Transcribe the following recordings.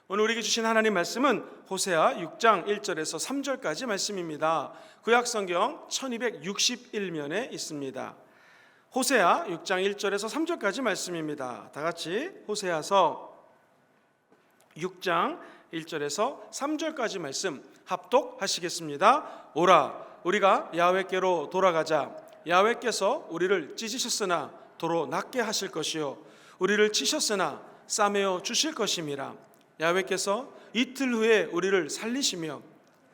오늘 우리에게 주신 하나님 말씀은 호세아 6장 1절에서 3절까지 말씀입니다. 구약성경 1261면에 있습니다. 호세아 6장 1절에서 3절까지 말씀입니다. 다 같이 호세아서 6장 1절에서 3절까지 말씀 합독하시겠습니다. 오라, 우리가 야훼께로 돌아가자. 야훼께서 우리를 찢으셨으나 도로 낫게 하실 것이요, 우리를 치셨으나 싸매어 주실 것임이라. 야훼께서 이틀 후에 우리를 살리시며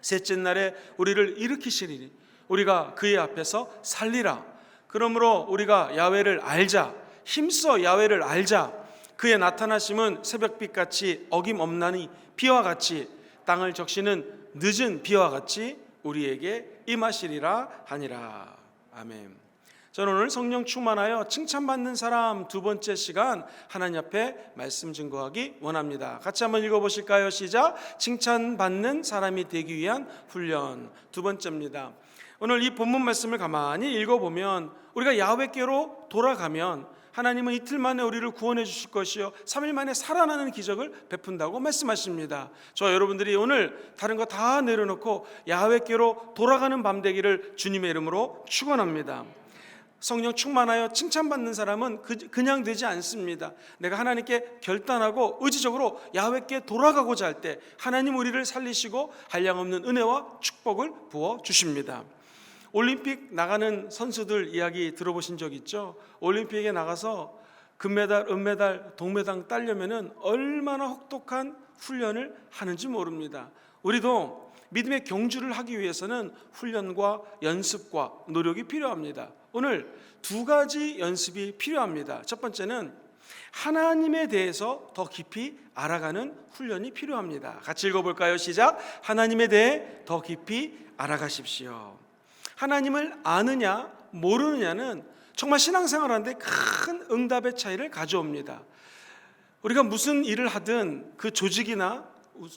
셋째 날에 우리를 일으키시리니 우리가 그의 앞에서 살리라. 그러므로 우리가 야훼를 알자. 힘써 야훼를 알자. 그의 나타나심은 새벽빛같이 어김없나니 비와 같이 땅을 적시는 늦은 비와 같이 우리에게 임하시리라 하니라. 아멘. 저는 오늘 성령 충만하여 칭찬받는 사람 두 번째 시간 하나님 앞에 말씀 증거하기 원합니다. 같이 한번 읽어보실까요? 시작. 칭찬받는 사람이 되기 위한 훈련 두 번째입니다. 오늘 이 본문 말씀을 가만히 읽어보면 우리가 야훼께로 돌아가면 하나님은 이틀 만에 우리를 구원해 주실 것이요 3일 만에 살아나는 기적을 베푼다고 말씀하십니다. 저 여러분들이 오늘 다른 거 다 내려놓고 야훼께로 돌아가는 밤 되기를 주님의 이름으로 축원합니다. 성령 충만하여 칭찬받는 사람은 그냥 되지 않습니다. 내가 하나님께 결단하고 의지적으로 야훼께 돌아가고자 할 때 하나님 우리를 살리시고 한량없는 은혜와 축복을 부어주십니다. 올림픽 나가는 선수들 이야기 들어보신 적 있죠? 올림픽에 나가서 금메달, 은메달, 동메달 따려면 얼마나 혹독한 훈련을 하는지 모릅니다. 우리도 믿음의 경주를 하기 위해서는 훈련과 연습과 노력이 필요합니다. 오늘 두 가지 연습이 필요합니다. 첫 번째는 하나님에 대해서 더 깊이 알아가는 훈련이 필요합니다. 같이 읽어볼까요? 시작. 하나님에 대해 더 깊이 알아가십시오. 하나님을 아느냐 모르느냐는 정말 신앙생활하는데 큰 응답의 차이를 가져옵니다. 우리가 무슨 일을 하든 그 조직이나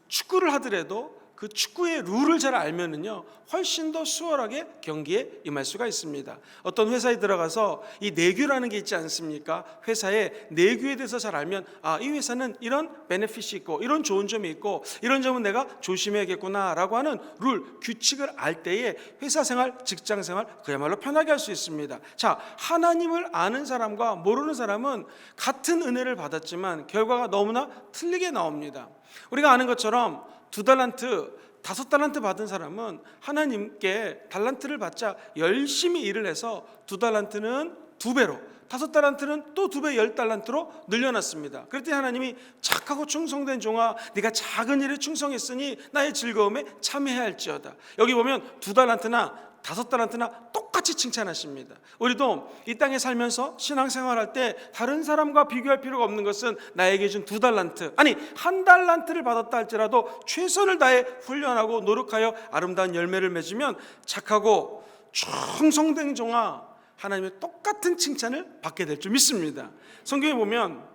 축구를 하더라도 그 축구의 룰을 잘 알면은요 훨씬 더 수월하게 경기에 임할 수가 있습니다. 어떤 회사에 들어가서 이 내규라는 게 있지 않습니까? 회사의 내규에 대해서 잘 알면 이 회사는 이런 베네핏이 있고 이런 좋은 점이 있고 이런 점은 내가 조심해야겠구나라고 하는 룰, 규칙을 알 때에 회사 생활, 직장 생활 그야말로 편하게 할 수 있습니다. 자, 하나님을 아는 사람과 모르는 사람은 같은 은혜를 받았지만 결과가 너무나 틀리게 나옵니다. 우리가 아는 것처럼 2달란트, 5달란트 받은 사람은 하나님께 달란트를 받자 열심히 일을 해서 2달란트는 2배로, 5달란트는 또 2배 10달란트로 늘려놨습니다. 그랬더니 하나님이 착하고 충성된 종아, 네가 작은 일에 충성했으니 나의 즐거움에 참여해야 할지어다. 여기 보면 2달란트나 5달란트나 똑같이 칭찬하십니다. 우리도 이 땅에 살면서 신앙생활할 때 다른 사람과 비교할 필요가 없는 것은 나에게 준 2달란트, 아니 1달란트를 받았다 할지라도 최선을 다해 훈련하고 노력하여 아름다운 열매를 맺으면 착하고 충성된 종아, 하나님의 똑같은 칭찬을 받게 될 줄 믿습니다. 성경에 보면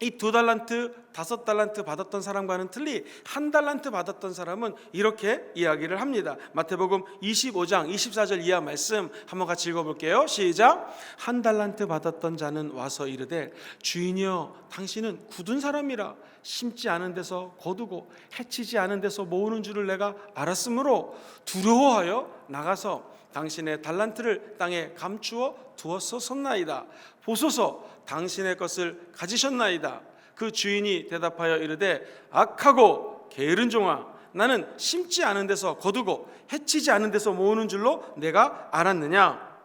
이 2달란트, 5달란트 받았던 사람과는 틀리 1달란트 받았던 사람은 이렇게 이야기를 합니다. 마태복음 25장 24절 이하 말씀 한번 같이 읽어볼게요. 시작. 1달란트 받았던 자는 와서 이르되 주인이여, 당신은 굳은 사람이라 심지 않은 데서 거두고 해치지 않은 데서 모으는 줄을 내가 알았으므로 두려워하여 나가서 당신의 달란트를 땅에 감추어 두었었나이다. 보소서, 당신의 것을 가지셨나이다. 그 주인이 대답하여 이르되 악하고 게으른 종아, 나는 심지 않은 데서 거두고 해치지 않은 데서 모으는 줄로 내가 알았느냐.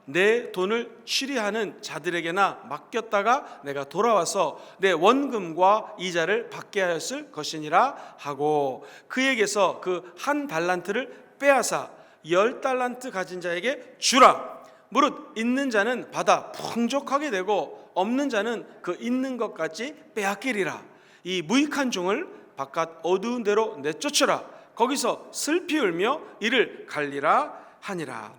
내 돈을 취리하는 자들에게나 맡겼다가 내가 돌아와서 내 원금과 이자를 받게 하였을 것이니라 하고, 그에게서 그 1달란트를 빼앗아 10달란트 가진 자에게 주라. 무릇 있는 자는 받아 풍족하게 되고 없는 자는 그 있는 것까지 빼앗기리라. 이 무익한 종을 바깥 어두운 데로 내쫓으라. 거기서 슬피 울며 이를 갈리라 하니라.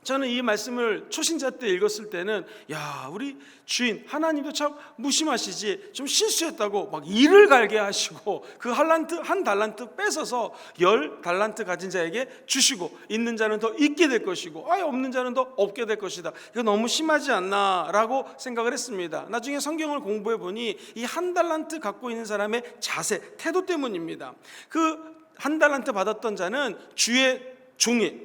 저는 이 말씀을 초신자 때 읽었을 때는 야, 우리 주인 하나님도 참 무심하시지, 좀 실수했다고 막 이를 갈게 하시고 그 한 달란트 뺏어서 10달란트 가진 자에게 주시고, 있는 자는 더 있게 될 것이고 아예 없는 자는 더 없게 될 것이다. 이거 너무 심하지 않나라고 생각을 했습니다. 나중에 성경을 공부해 보니 이 한 달란트 갖고 있는 사람의 자세, 태도 때문입니다. 그 한 달란트 받았던 자는 주의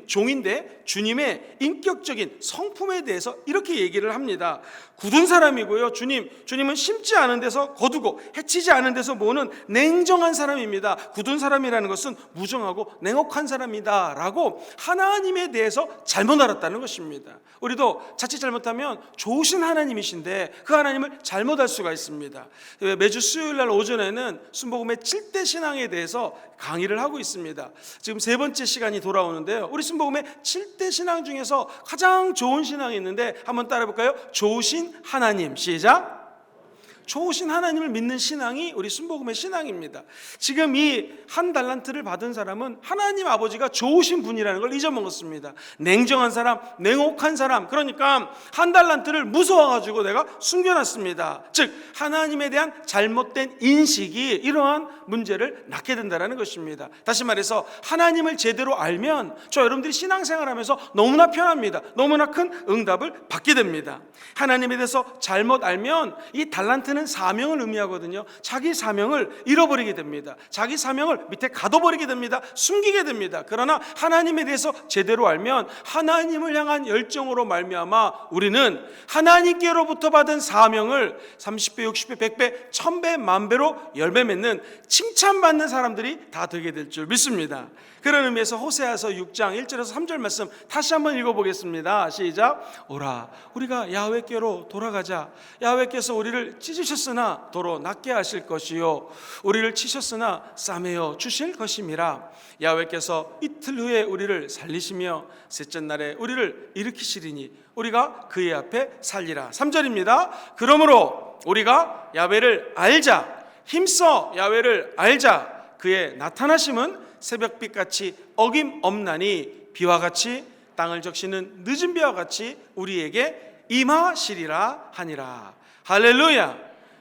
종인데 주님의 인격적인 성품에 대해서 이렇게 얘기를 합니다. 굳은 사람이고요, 주님은 심지 않은 데서 거두고 해치지 않은 데서 모으는 냉정한 사람입니다. 굳은 사람이라는 것은 무정하고 냉혹한 사람이다 라고 하나님에 대해서 잘못 알았다는 것입니다. 우리도 자칫 잘못하면 좋으신 하나님이신데 그 하나님을 잘못 알 수가 있습니다. 매주 수요일날 오전에는 순복음의 7대 신앙에 대해서 강의를 하고 있습니다. 지금 3번째 시간이 돌아오는데요, 우리 순복음의 7대 신앙 중에서 가장 좋은 신앙이 있는데 한번 따라해 볼까요? 좋으신 하나님. 시작. 좋으신 하나님을 믿는 신앙이 우리 순복음의 신앙입니다. 지금 이 한 달란트를 받은 사람은 하나님 아버지가 좋으신 분이라는 걸 잊어먹었습니다. 냉정한 사람, 냉혹한 사람, 그러니까 한 달란트를 무서워가지고 내가 숨겨놨습니다. 즉 하나님에 대한 잘못된 인식이 이러한 문제를 낳게 된다는 것입니다. 다시 말해서 하나님을 제대로 알면 여러분들이 신앙생활하면서 너무나 편합니다. 너무나 큰 응답을 받게 됩니다. 하나님에 대해서 잘못 알면 이 달란트는 사명을 의미하거든요. 자기 사명을 잃어버리게 됩니다. 자기 사명을 밑에 가둬버리게 됩니다. 숨기게 됩니다. 그러나 하나님에 대해서 제대로 알면 하나님을 향한 열정으로 말미암아 우리는 하나님께로부터 받은 사명을 30배, 60배, 100배, 1000배, 만배로 열매 맺는 칭찬받는 사람들이 다 되게 될 줄 믿습니다. 그런 의미에서 호세아서 6장 1절에서 3절 말씀 다시 한번 읽어보겠습니다. 시작. 오라, 우리가 야훼께로 돌아가자. 야훼께서 우리를 찢으셨으나 도로 낫게 하실 것이요 우리를 치셨으나 싸매어 주실 것임이라. 야훼께서 이틀 후에 우리를 살리시며 셋째 날에 우리를 일으키시리니 우리가 그의 앞에 살리라. 3절입니다. 그러므로 우리가 야훼를 알자. 힘써 야훼를 알자. 그의 나타나심은 새벽빛같이 어김없나니 비와 같이 땅을 적시는 늦은 비와 같이 우리에게 임하시리라 하니라. 할렐루야.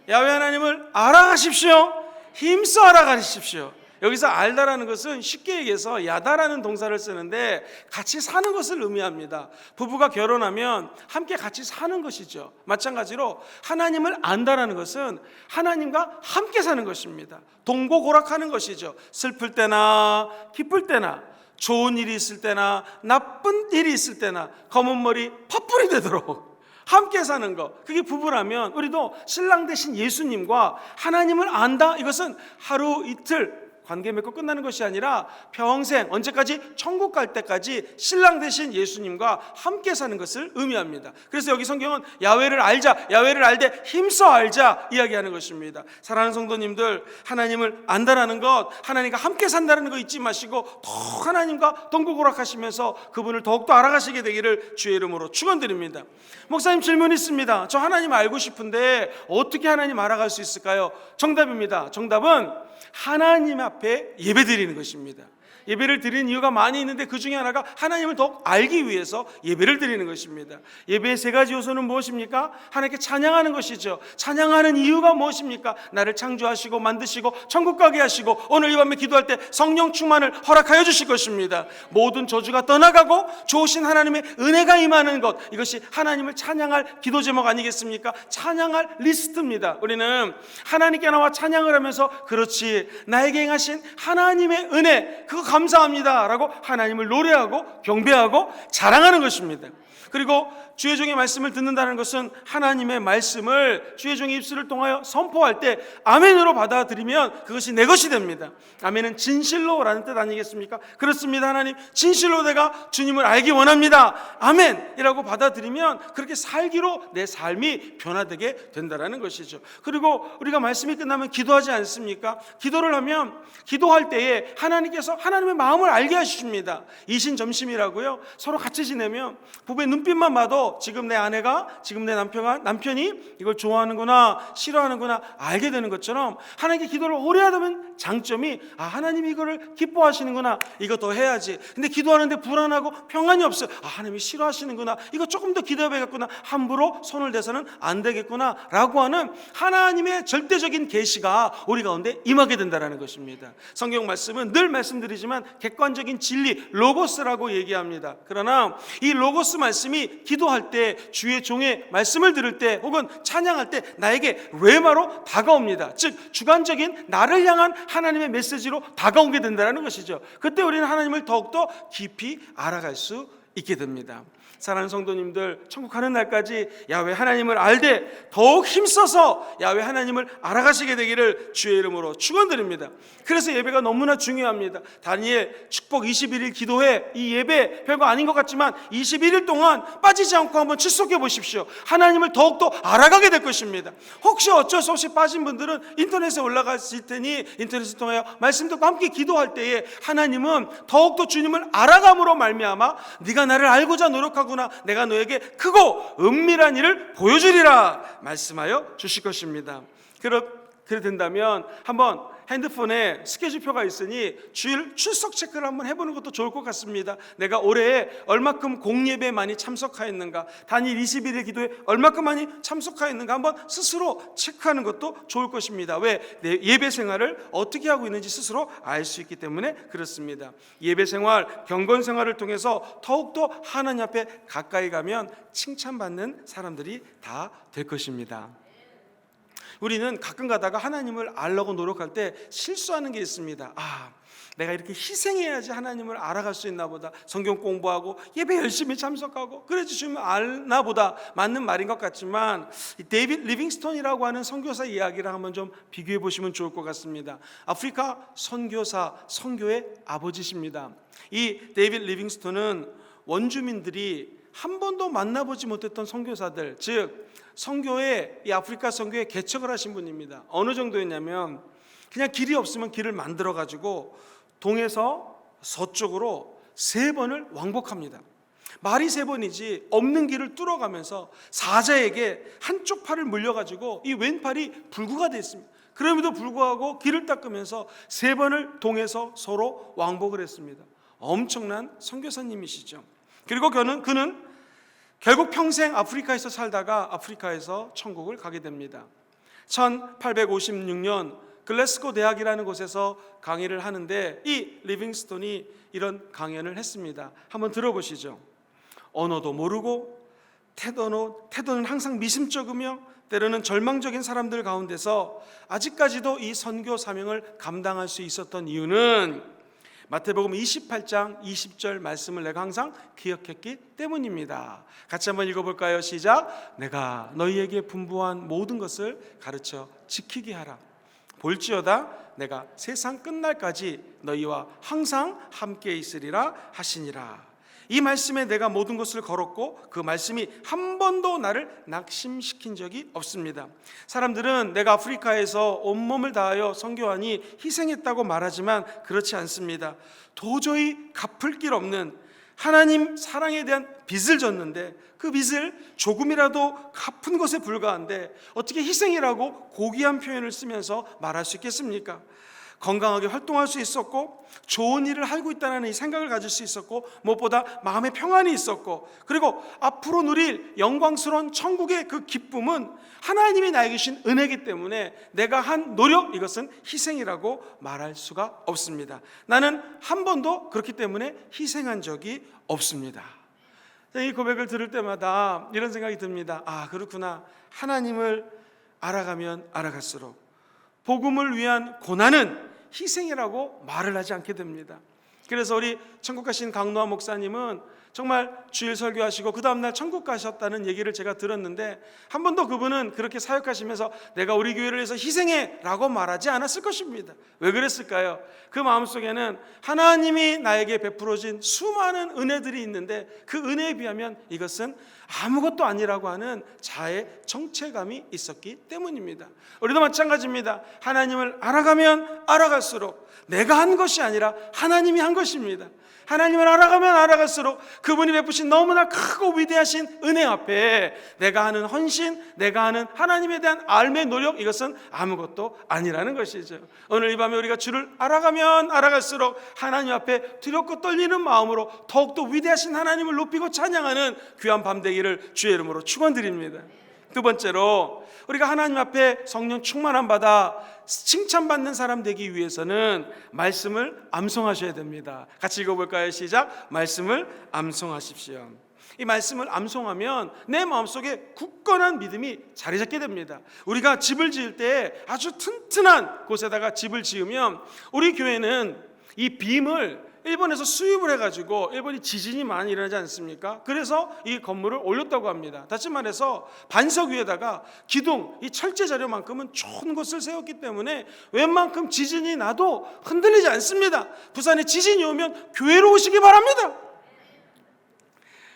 야훼 하나님을 알아가십시오. 힘써 알아가십시오. 여기서 알다라는 것은 쉽게 얘기해서 야다라는 동사를 쓰는데 같이 사는 것을 의미합니다. 부부가 결혼하면 함께 같이 사는 것이죠. 마찬가지로 하나님을 안다라는 것은 하나님과 함께 사는 것입니다. 동고고락하는 것이죠. 슬플 때나 기쁠 때나, 좋은 일이 있을 때나 나쁜 일이 있을 때나 검은 머리 팥불이 되도록 함께 사는 것, 그게 부부라면 우리도 신랑 되신 예수님과 하나님을 안다, 이것은 하루 이틀 관계 맺고 끝나는 것이 아니라 평생, 언제까지? 천국 갈 때까지 신랑 되신 예수님과 함께 사는 것을 의미합니다. 그래서 여기 성경은 야훼를 알자, 야훼를 알되 힘써 알자 이야기하는 것입니다. 사랑하는 성도님들, 하나님을 안다라는 것, 하나님과 함께 산다는 거 잊지 마시고 더 하나님과 동고고락하시면서 그분을 더욱더 알아가시게 되기를 주의 이름으로 축원드립니다. 목사님, 질문 있습니다. 저 하나님 알고 싶은데 어떻게 하나님 알아갈 수 있을까요? 정답입니다. 정답은 하나님 앞에 예배드리는 것입니다. 예배를 드리는 이유가 많이 있는데 그 중에 하나가 하나님을 더욱 알기 위해서 예배를 드리는 것입니다. 예배의 3가지 요소는 무엇입니까? 하나님께 찬양하는 것이죠. 찬양하는 이유가 무엇입니까? 나를 창조하시고 만드시고 천국 가게 하시고 오늘 이 밤에 기도할 때 성령 충만을 허락하여 주실 것입니다. 모든 저주가 떠나가고 좋으신 하나님의 은혜가 임하는 것, 이것이 하나님을 찬양할 기도 제목 아니겠습니까? 찬양할 리스트입니다. 우리는 하나님께 나와 찬양을 하면서 그렇지, 나에게 행하신 하나님의 은혜, 그거 감사합니다 라고 하나님을 노래하고 경배하고 자랑하는 것입니다. 그리고 주의 종의 말씀을 듣는다는 것은 하나님의 말씀을 주의 종의 입술을 통하여 선포할 때 아멘으로 받아들이면 그것이 내 것이 됩니다. 아멘은 진실로라는 뜻 아니겠습니까? 그렇습니다. 하나님, 진실로 내가 주님을 알기 원합니다. 아멘이라고 받아들이면 그렇게 살기로 내 삶이 변화되게 된다는 것이죠. 그리고 우리가 말씀이 끝나면 기도하지 않습니까? 기도를 하면 기도할 때에 하나님께서 하나님의 마음을 알게 하십니다. 이신점심이라고요. 서로 같이 지내면 부부의 눈빛 눈빛만 봐도 지금 내 아내가, 지금 내 남편이 이걸 좋아하는구나, 싫어하는구나 알게 되는 것처럼 하나님께 기도를 오래 하다 보면 장점이 하나님이 이거를 기뻐하시는구나, 이거 더 해야지. 근데 기도하는데 불안하고 평안이 없어요. 하나님이 싫어하시는구나, 이거 조금 더 기도해야겠구나, 함부로 손을 대서는 안 되겠구나 라고 하는 하나님의 절대적인 계시가 우리 가운데 임하게 된다는 것입니다. 성경 말씀은 늘 말씀드리지만 객관적인 진리, 로고스라고 얘기합니다. 그러나 이 로고스 말씀이 기도할 때, 주의 종의 말씀을 들을 때, 혹은 찬양할 때 나에게 레마로 다가옵니다. 즉 주관적인 나를 향한 하나님의 메시지로 다가오게 된다는 것이죠. 그때 우리는 하나님을 더욱더 깊이 알아갈 수 있게 됩니다. 사랑하는 성도님들, 천국 가는 날까지 야훼 하나님을 알되 더욱 힘써서 야훼 하나님을 알아가시게 되기를 주의 이름으로 축원드립니다. 그래서 예배가 너무나 중요합니다. 다니엘 축복 21일 기도회, 이 예배 별거 아닌 것 같지만 21일 동안 빠지지 않고 한번 출석해 보십시오. 하나님을 더욱더 알아가게 될 것입니다. 혹시 어쩔 수 없이 빠진 분들은 인터넷에 올라가실 테니 인터넷을 통하여 말씀 듣고 함께 기도할 때에 하나님은 더욱더 주님을 알아감으로 말미암아 네가 나를 알고자 노력하고 내가 너에게 크고 은밀한 일을 보여주리라 말씀하여 주실 것입니다. 그래 된다면 한번 핸드폰에 스케줄표가 있으니 주일 출석 체크를 한번 해보는 것도 좋을 것 같습니다. 내가 올해 얼마큼 공예배에 많이 참석하였는가, 단일 21일 기도에 얼마큼 많이 참석하였는가 한번 스스로 체크하는 것도 좋을 것입니다. 왜? 내 예배 생활을 어떻게 하고 있는지 스스로 알 수 있기 때문에 그렇습니다. 예배 생활, 경건 생활을 통해서 더욱더 하나님 앞에 가까이 가면 칭찬받는 사람들이 다 될 것입니다. 우리는 가끔 가다가 하나님을 알려고 노력할 때 실수하는 게 있습니다. 내가 이렇게 희생해야지 하나님을 알아갈 수 있나 보다, 성경 공부하고 예배 열심히 참석하고 그래 주시면 알나 보다, 맞는 말인 것 같지만 데이빗 리빙스톤이라고 하는 선교사 이야기를 한번 좀 비교해 보시면 좋을 것 같습니다. 아프리카 선교사, 선교의 아버지십니다. 이 데이빗 리빙스톤은 원주민들이 한 번도 만나보지 못했던 선교사들, 즉 선교에, 이 아프리카 선교에 개척을 하신 분입니다. 어느 정도였냐면 그냥 길이 없으면 길을 만들어 가지고 동에서 서쪽으로 3번을 왕복합니다. 말이 3번이지 없는 길을 뚫어가면서 사자에게 한쪽 팔을 물려가지고 이 왼팔이 불구가 됐습니다. 그럼에도 불구하고 길을 닦으면서 3번을 동에서 서로 왕복을 했습니다. 엄청난 선교사님이시죠. 그리고 그는 결국 평생 아프리카에서 살다가 아프리카에서 천국을 가게 됩니다. 1856년 글래스고 대학이라는 곳에서 강의를 하는데 이 리빙스톤이 이런 강연을 했습니다. 한번 들어보시죠. 언어도 모르고 태도는 항상 미심쩍으며 때로는 절망적인 사람들 가운데서 아직까지도 이 선교 사명을 감당할 수 있었던 이유는 마태복음 28장 20절 말씀을 내가 항상 기억했기 때문입니다. 같이 한번 읽어볼까요? 시작. 내가 너희에게 분부한 모든 것을 가르쳐 지키게 하라. 볼지어다 내가 세상 끝날까지 너희와 항상 함께 있으리라 하시니라. 이 말씀에 내가 모든 것을 걸었고 그 말씀이 한 번도 나를 낙심시킨 적이 없습니다. 사람들은 내가 아프리카에서 온몸을 다하여 선교하니 희생했다고 말하지만 그렇지 않습니다. 도저히 갚을 길 없는 하나님 사랑에 대한 빚을 졌는데 그 빚을 조금이라도 갚은 것에 불과한데 어떻게 희생이라고 고귀한 표현을 쓰면서 말할 수 있겠습니까? 건강하게 활동할 수 있었고 좋은 일을 하고 있다는 이 생각을 가질 수 있었고 무엇보다 마음의 평안이 있었고 그리고 앞으로 누릴 영광스러운 천국의 그 기쁨은 하나님이 나에게 주신 은혜이기 때문에 내가 한 노력, 이것은 희생이라고 말할 수가 없습니다. 나는 한 번도 그렇기 때문에 희생한 적이 없습니다. 이 고백을 들을 때마다 이런 생각이 듭니다. 그렇구나. 하나님을 알아가면 알아갈수록 복음을 위한 고난은 희생이라고 말을 하지 않게 됩니다. 그래서 우리 천국 가신 강노한 목사님은 정말 주일 설교하시고 그 다음날 천국 가셨다는 얘기를 제가 들었는데 한 번도 그분은 그렇게 사역하시면서 내가 우리 교회를 위해서 희생해 라고 말하지 않았을 것입니다. 왜 그랬을까요? 그 마음속에는 하나님이 나에게 베풀어진 수많은 은혜들이 있는데 그 은혜에 비하면 이것은 아무것도 아니라고 하는 자의 정체감이 있었기 때문입니다. 우리도 마찬가지입니다. 하나님을 알아가면 알아갈수록 내가 한 것이 아니라 하나님이 한 것입니다. 하나님을 알아가면 알아갈수록 그분이 베푸신 너무나 크고 위대하신 은혜 앞에 내가 하는 헌신, 내가 하는 하나님에 대한 알매의 노력, 이것은 아무것도 아니라는 것이죠. 오늘 이 밤에 우리가 주를 알아가면 알아갈수록 하나님 앞에 두렵고 떨리는 마음으로 더욱더 위대하신 하나님을 높이고 찬양하는 귀한 밤 되기를 주의 이름으로 축원드립니다. 두 번째로, 우리가 하나님 앞에 성령 충만함 받아 칭찬받는 사람 되기 위해서는 말씀을 암송하셔야 됩니다. 같이 읽어볼까요? 시작. 말씀을 암송하십시오. 이 말씀을 암송하면 내 마음속에 굳건한 믿음이 자리 잡게 됩니다. 우리가 집을 지을 때 아주 튼튼한 곳에다가 집을 지으면, 우리 교회는 이 빔을 일본에서 수입을 해가지고, 일본이 지진이 많이 일어나지 않습니까? 그래서 이 건물을 올렸다고 합니다. 다시 말해서 반석 위에다가 기둥, 이 철제 자료만큼은 좋은 것을 세웠기 때문에 웬만큼 지진이 나도 흔들리지 않습니다. 부산에 지진이 오면 교회로 오시기 바랍니다.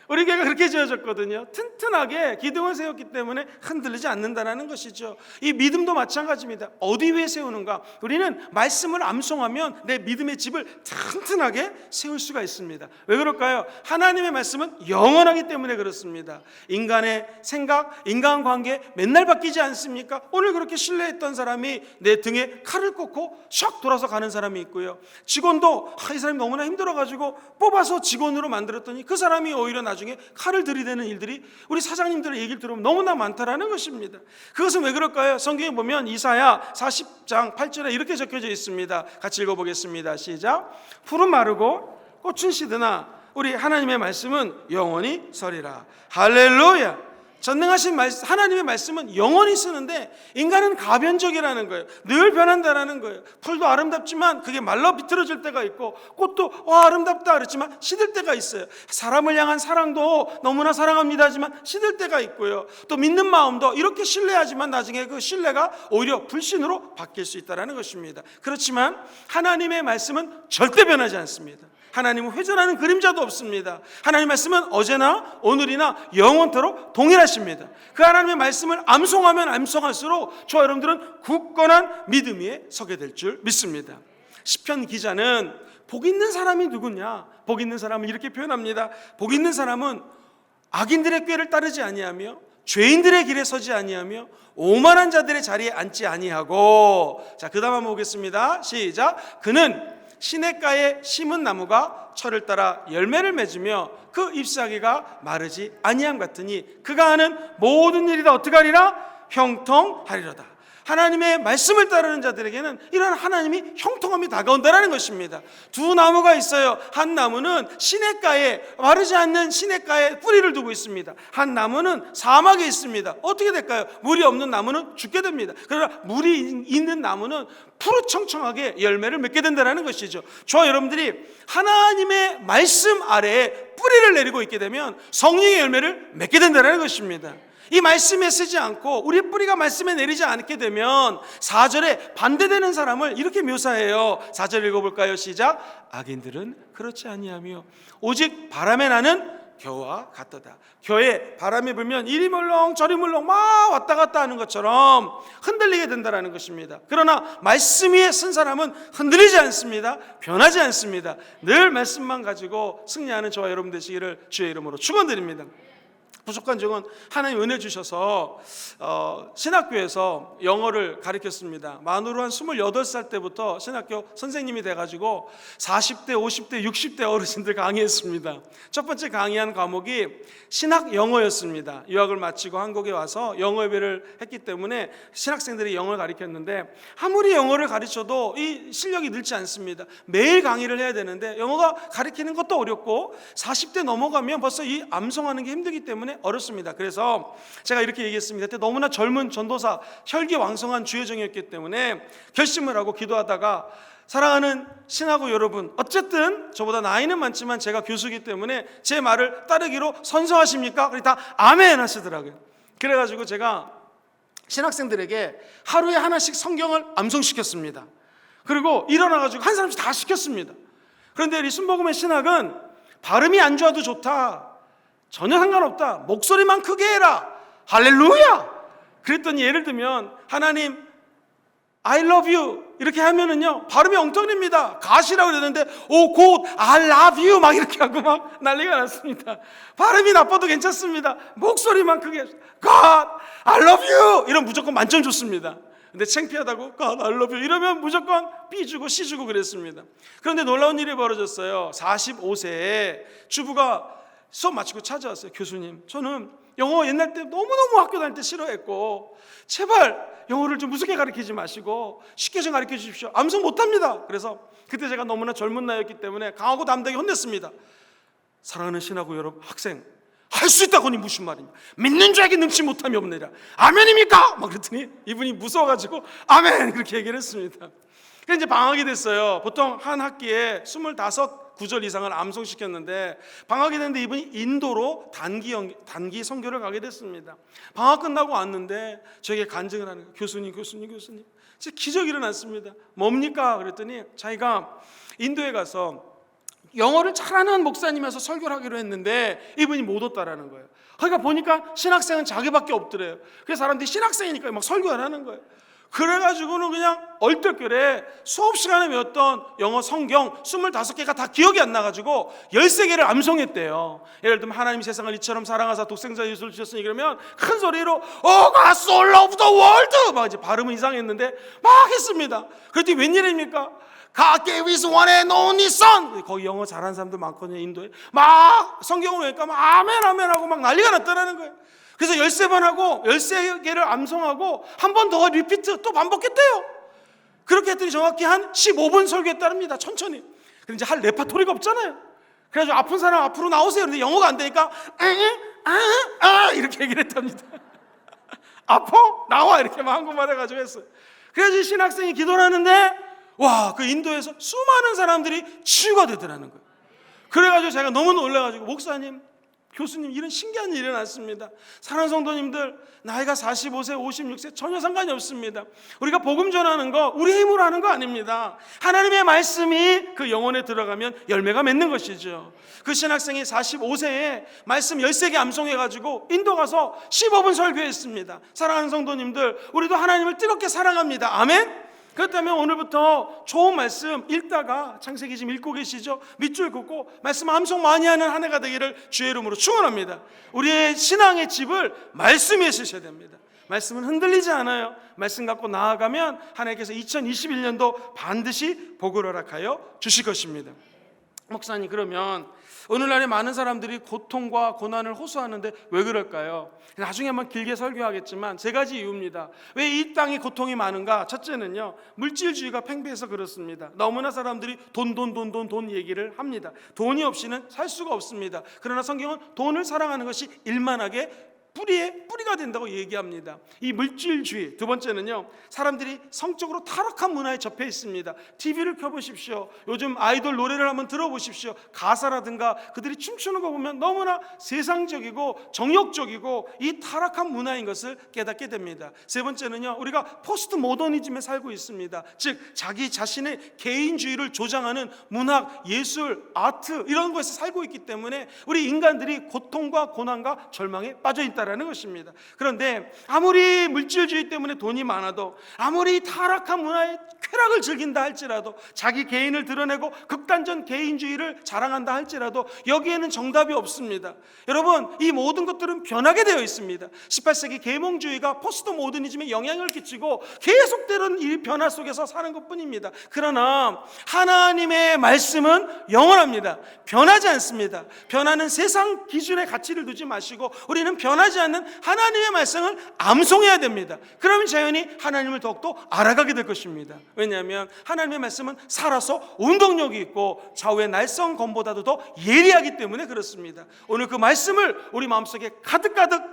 우리 교회가 그렇게 지어졌거든요. 튼튼하게 기둥을 세웠기 때문에 흔들리지 않는다는 것이죠. 이 믿음도 마찬가지입니다. 어디 위에 세우는가? 우리는 말씀을 암송하면 내 믿음의 집을 튼튼하게 세울 수가 있습니다. 왜 그럴까요? 하나님의 말씀은 영원하기 때문에 그렇습니다. 인간의 생각, 인간관계 맨날 바뀌지 않습니까? 오늘 그렇게 신뢰했던 사람이 내 등에 칼을 꽂고 샥 돌아서 가는 사람이 있고요. 직원도 이 사람이 너무나 힘들어가지고 뽑아서 직원으로 만들었더니 그 사람이 오히려 나중에 칼을 들이대는 일들이 우리 사장님들의 얘기를 들으면 너무나 많다라는 것입니다. 그것은 왜 그럴까요? 성경에 보면 이사야 40장 8절에 이렇게 적혀져 있습니다. 같이 읽어보겠습니다. 시작. 풀은 마르고 꽃은 시드나 우리 하나님의 말씀은 영원히 서리라. 할렐루야. 전능하신 하나님의 말씀은 영원히 쓰는데, 인간은 가변적이라는 거예요. 늘 변한다라는 거예요. 풀도 아름답지만 그게 말라 비틀어질 때가 있고, 꽃도 아름답다 그랬지만 시들 때가 있어요. 사람을 향한 사랑도 너무나 사랑합니다 하지만 시들 때가 있고요. 또 믿는 마음도 이렇게 신뢰하지만 나중에 그 신뢰가 오히려 불신으로 바뀔 수 있다는 것입니다. 그렇지만 하나님의 말씀은 절대 변하지 않습니다. 하나님은 회전하는 그림자도 없습니다. 하나님의 말씀은 어제나 오늘이나 영원토록 동일하십니다. 그 하나님의 말씀을 암송하면 암송할수록 저와 여러분들은 굳건한 믿음 위에 서게 될 줄 믿습니다. 시편 기자는 복 있는 사람이 누구냐? 복 있는 사람은 이렇게 표현합니다. 복 있는 사람은 악인들의 꾀를 따르지 아니하며 죄인들의 길에 서지 아니하며 오만한 자들의 자리에 앉지 아니하고, 자, 그 다음 한번 보겠습니다. 시작. 그는 시냇가에 심은 나무가 철을 따라 열매를 맺으며 그 잎사귀가 마르지 아니함 같으니 그가 하는 모든 일이 다 어떻게 하리라? 형통하리로다. 하나님의 말씀을 따르는 자들에게는 이런 하나님이 형통함이 다가온다는 것입니다. 두 나무가 있어요. 한 나무는 시냇가에, 마르지 않는 시냇가에 뿌리를 두고 있습니다. 한 나무는 사막에 있습니다. 어떻게 될까요? 물이 없는 나무는 죽게 됩니다. 그러나 물이 있는 나무는 푸르청청하게 열매를 맺게 된다는 것이죠. 저와 여러분들이 하나님의 말씀 아래에 뿌리를 내리고 있게 되면 성령의 열매를 맺게 된다는 것입니다. 이 말씀에 쓰지 않고 우리 뿌리가 말씀에 내리지 않게 되면 4절에 반대되는 사람을 이렇게 묘사해요. 4절 읽어볼까요? 시작. 악인들은 그렇지 아니하며 오직 바람에 나는 겨와 같도다. 겨에 바람이 불면 이리 물렁 저리 물렁 막 왔다 갔다 하는 것처럼 흔들리게 된다는 것입니다. 그러나 말씀 위에 쓴 사람은 흔들리지 않습니다. 변하지 않습니다. 늘 말씀만 가지고 승리하는 저와 여러분 되시기를 주의 이름으로 축원드립니다. 부족한 적은 하나님 은혜 주셔서 신학교에서 영어를 가르쳤습니다. 만으로 한 28살 때부터 신학교 선생님이 돼가지고 40대, 50대, 60대 어르신들 강의했습니다. 첫 번째 강의한 과목이 신학 영어였습니다. 유학을 마치고 한국에 와서 영어 예배를 했기 때문에 신학생들이 영어를 가르쳤는데, 아무리 영어를 가르쳐도 이 실력이 늘지 않습니다. 매일 강의를 해야 되는데 영어가 가르치는 것도 어렵고 40대 넘어가면 벌써 이 암송하는 게 힘들기 때문에 어렵습니다. 그래서 제가 이렇게 얘기했습니다. 그때 너무나 젊은 전도사, 혈기왕성한 주여정이었기 때문에 결심을 하고 기도하다가, 사랑하는 신하고 여러분, 어쨌든 저보다 나이는 많지만 제가 교수이기 때문에 제 말을 따르기로 선서하십니까? 그래서 다 아멘 하시더라고요. 그래가지고 제가 신학생들에게 하루에 하나씩 성경을 암송시켰습니다. 그리고 일어나가지고 한 사람씩 다 시켰습니다. 그런데 이 순복음의 신학은 발음이 안 좋아도 좋다, 전혀 상관없다, 목소리만 크게 해라, 할렐루야. 그랬더니 예를 들면 하나님, I love you 이렇게 하면은요 발음이 엉터리입니다. 갓이라고 그러는데 곧 I love you 막 이렇게 하고 막 난리가 났습니다. 발음이 나빠도 괜찮습니다. 목소리만 크게 God I love you 이러면 무조건 만점 줬습니다. 근데 창피하다고 God I love you 이러면 무조건 B 주고 C 주고 그랬습니다. 그런데 놀라운 일이 벌어졌어요. 45세에 주부가 수업 마치고 찾아왔어요. 교수님, 저는 영어 옛날 때 너무너무 학교 다닐 때 싫어했고 제발 영어를 좀 무섭게 가르치지 마시고 쉽게 좀 가르쳐 주십시오. 암송 못합니다. 그래서 그때 제가 너무나 젊은 나이였기 때문에 강하고 담대하게 혼냈습니다. 사랑하는 신하고 여러분, 학생, 할 수 있다고니 무슨 말입니까? 믿는 자에게 능치 못함이 없느니라. 아멘입니까? 막 그랬더니 이분이 무서워가지고 아멘 그렇게 얘기를 했습니다. 그래서 이제 방학이 됐어요. 보통 한 학기에 25구절 이상을 암송시켰는데 방학이 됐는데 이분이 인도로 단기 선교를 가게 됐습니다. 방학 끝나고 왔는데 저에게 간증을 하는 거예요. 교수님 진짜 기적이 일어났습니다. 뭡니까? 그랬더니 자기가 인도에 가서 영어를 잘하는 목사님이어서 설교를 하기로 했는데 이분이 못 왔다라는 거예요. 그러니까 보니까 신학생은 자기밖에 없더래요. 그래서 사람들이 신학생이니까 막 설교를 하는 거예요. 그래가지고는 그냥 얼떨결에 수업 시간에 배웠던 영어 성경 25개가 다 기억이 안 나가지고 13개를 암송했대요. 예를 들면 하나님이 세상을 이처럼 사랑하사 독생자 예수를 주셨으니 그러면 큰 소리로 Oh God so loved the world 막 이제 발음은 이상했는데 막 했습니다. 그랬더니 웬일입니까? God gave his one and only son. 거기 영어 잘하는 사람들 많거든요. 인도에 막 성경을 외니까 막 아멘 아멘 하고 막 난리가 났다는 거예요. 그래서 13번 하고 13개를 암송하고 한 번 더 리피트 또 반복했대요. 그렇게 했더니 정확히 한 15분 설교했답니다. 천천히. 근데 이제 할 레파토리가 없잖아요. 그래가지고 아픈 사람 앞으로 나오세요. 근데 영어가 안 되니까 이렇게 얘기를 했답니다. 아파? 나와 이렇게 막 한국말 해가지고 했어요. 그래서 신학생이 기도를 하는데 와, 그 인도에서 수많은 사람들이 치유가 되더라는 거예요. 그래가지고 제가 너무 놀라가지고 목사님, 교수님 이런 신기한 일이 일어났습니다. 사랑하는 성도님들, 나이가 45세, 56세 전혀 상관이 없습니다. 우리가 복음 전하는 거 우리 힘으로 하는 거 아닙니다. 하나님의 말씀이 그 영혼에 들어가면 열매가 맺는 것이죠. 그 신학생이 45세에 말씀 13개 암송해가지고 인도 가서 15분 설교했습니다. 사랑하는 성도님들, 우리도 하나님을 뜨겁게 사랑합니다. 아멘? 그렇다면 오늘부터 좋은 말씀 읽다가 창세기 지금 읽고 계시죠? 밑줄 긋고 말씀 암송 많이 하는 한 해가 되기를 주의 이름으로 축원합니다. 우리의 신앙의 집을 말씀 위에 쓰셔야 됩니다. 말씀은 흔들리지 않아요. 말씀 갖고 나아가면 하나님께서 2021년도 반드시 복을 허락하여 주실 것입니다. 목사님, 그러면 오늘날에 많은 사람들이 고통과 고난을 호소하는데 왜 그럴까요? 나중에 한번 길게 설교하겠지만 세 가지 이유입니다. 왜 이 땅에 고통이 많은가? 첫째는요, 물질주의가 팽배해서 그렇습니다. 너무나 사람들이 돈 얘기를 합니다. 돈이 없이는 살 수가 없습니다. 그러나 성경은 돈을 사랑하는 것이 일만하게 뿌리가 된다고 얘기합니다. 이 물질주의. 두 번째는요, 사람들이 성적으로 타락한 문화에 접해 있습니다. TV를 켜보십시오. 요즘 아이돌 노래를 한번 들어보십시오. 가사라든가 그들이 춤추는 거 보면 너무나 세상적이고 정욕적이고 이 타락한 문화인 것을 깨닫게 됩니다. 세 번째는요, 우리가 포스트 모더니즘에 살고 있습니다. 즉 자기 자신의 개인주의를 조장하는 문학, 예술, 아트 이런 것에 살고 있기 때문에 우리 인간들이 고통과 고난과 절망에 빠져 있다라는 것입니다. 그런데 아무리 물질주의 때문에 돈이 많아도, 아무리 타락한 문화의 쾌락을 즐긴다 할지라도, 자기 개인을 드러내고 극단적 개인주의를 자랑한다 할지라도 여기에는 정답이 없습니다. 여러분, 이 모든 것들은 변하게 되어 있습니다. 18세기 계몽주의가 포스트 모더니즘에 영향을 끼치고 계속되는 이 변화 속에서 사는 것뿐입니다. 그러나 하나님의 말씀은 영원합니다. 변하지 않습니다. 변하는 세상 기준의 가치를 두지 마시고 우리는 변하지 않는 하나님의 말씀을 암송해야 됩니다. 그러면 자연히 하나님을 더욱더 알아가게 될 것입니다. 왜냐하면 하나님의 말씀은 살아서 운동력이 있고 좌우의 날성 검보다도 더 예리하기 때문에 그렇습니다. 오늘 그 말씀을 우리 마음속에 가득가득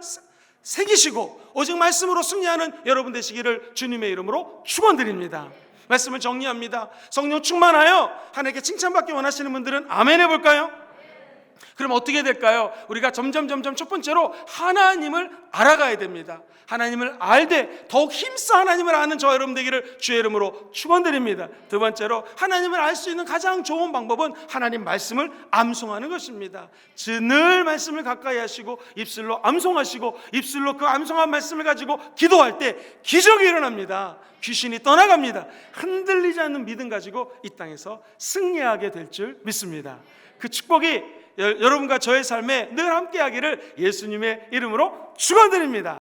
새기시고 오직 말씀으로 승리하는 여러분 되시기를 주님의 이름으로 축원드립니다. 말씀을 정리합니다. 성령 충만하여 하나님께 칭찬받기 원하시는 분들은 아멘 해볼까요? 그럼 어떻게 될까요? 우리가 점점 첫 번째로 하나님을 알아가야 됩니다. 하나님을 알되 더욱 힘써 하나님을 아는 저 여러분 되기를 주의 이름으로 축원드립니다. 두 번째로 하나님을 알 수 있는 가장 좋은 방법은 하나님 말씀을 암송하는 것입니다. 늘 말씀을 가까이 하시고 입술로 암송하시고 입술로 그 암송한 말씀을 가지고 기도할 때 기적이 일어납니다. 귀신이 떠나갑니다. 흔들리지 않는 믿음 가지고 이 땅에서 승리하게 될 줄 믿습니다. 그 축복이 여러분과 저의 삶에 늘 함께하기를 예수님의 이름으로 축원드립니다.